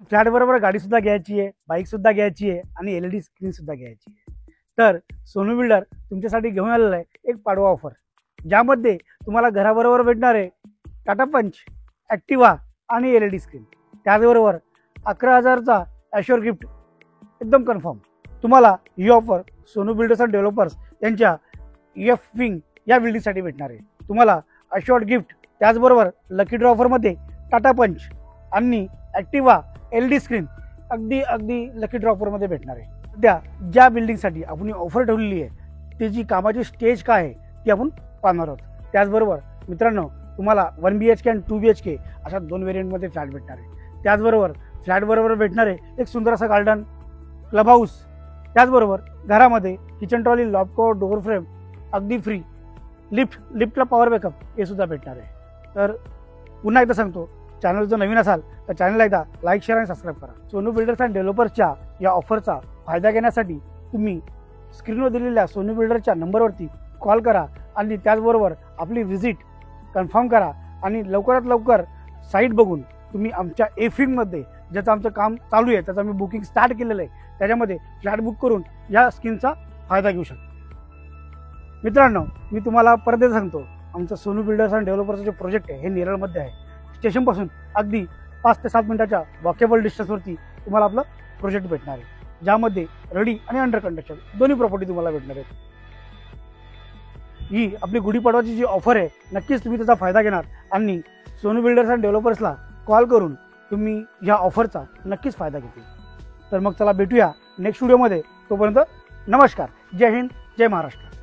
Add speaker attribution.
Speaker 1: फ्लॅटबरोबर गाडीसुद्धा घ्यायची आहे, बाईकसुद्धा घ्यायची आहे आणि LED स्क्रीनसुद्धा घ्यायची आहे. तर सोनू बिल्डर तुमच्यासाठी घेऊन आलेलं आहे एक पाडवा ऑफर, ज्यामध्ये तुम्हाला घराबरोबर भेटणारे टाटा पंच, ॲक्टिवा आणि LED स्क्रीन, त्याचबरोबर 11,000चा ॲश्युअर गिफ्ट एकदम कन्फर्म. तुम्हाला ही offer Sonu builders and developers यांच्या EF विंग या बिल्डिंगसाठी भेटणार आहे. तुम्हाला ॲश्युअर्ड गिफ्ट, त्याचबरोबर लकी ड्रॉ ऑफरमध्ये टाटा पंच आणि ॲक्टिवा LED स्क्रीन अगदी लकी ड्रॉ ऑफरमध्ये भेटणार आहे. सध्या ज्या बिल्डिंगसाठी आपण ऑफर ठेवलेली आहे त्याची कामाची स्टेज काय आहे ती आपण पाहणार आहोत. त्याचबरोबर मित्रांनो, तुम्हाला 1 BHK आणि 2 BHK अशा 2 व्हेरियंटमध्ये फ्लॅट भेटणार आहे. त्याचबरोबर फ्लॅटबरोबर भेटणारे एक सुंदर असा गार्डन, क्लब हाऊस, त्याचबरोबर घरामध्ये kitchen trolley, lock cover, door frame अगदी फ्री, लिफ्टला पॉवर बॅकअप हे सुद्धा भेटणार आहे. तर पुन्हा एकदा सांगतो, चॅनल जर नवीन असाल तर चॅनलला एकदा लाईक, शेअर आणि सबस्क्राईब करा. सोनू बिल्डर्स अँड डेव्हलपर्सच्या या ऑफरचा फायदा घेण्यासाठी तुम्ही स्क्रीनवर दिलेल्या सोनू बिल्डरच्या नंबरवरती कॉल करा आणि त्याचबरोबर आपली व्हिजिट कन्फर्म करा आणि लवकरात लवकर साईट बघून तुम्ही आमच्या एफिंगमध्ये, ज्याचं आमचं काम चालू आहे, त्याचं आम्ही बुकिंग स्टार्ट केलेलं आहे, त्याच्यामध्ये फ्लॅट बुक करून या स्कीमचा फायदा घेऊ शकता. मित्रांनो, मी तुम्हाला परत सांगतो, आमचं सोनू बिल्डर्स अँड डेव्हलपर्सचं जे प्रोजेक्ट आहे हे नेरळमध्ये आहे. स्टेशनपासून अगदी 5 ते 7 मिनिटाच्या वॉकेबल डिस्टन्सवरती तुम्हाला आपलं प्रोजेक्ट भेटणार आहे, ज्यामध्ये रेडी आणि अंडर कंस्ट्रक्शन दोन्ही प्रॉपर्टी तुम्हाला भेटणार आहेत. ही आपली गुढीपाडवाची जी ऑफर आहे, नक्कीच तुम्ही त्याचा फायदा घेणार आणि सोनू बिल्डर्स अँड डेव्हलपर्सला कॉल करून तुम्ही या ऑफरचा नक्कीच फायदा घेतील. तर मग चला भेटूया नेक्स्ट व्हिडिओमध्ये. तोपर्यंत नमस्कार, जय हिंद, जय महाराष्ट्र.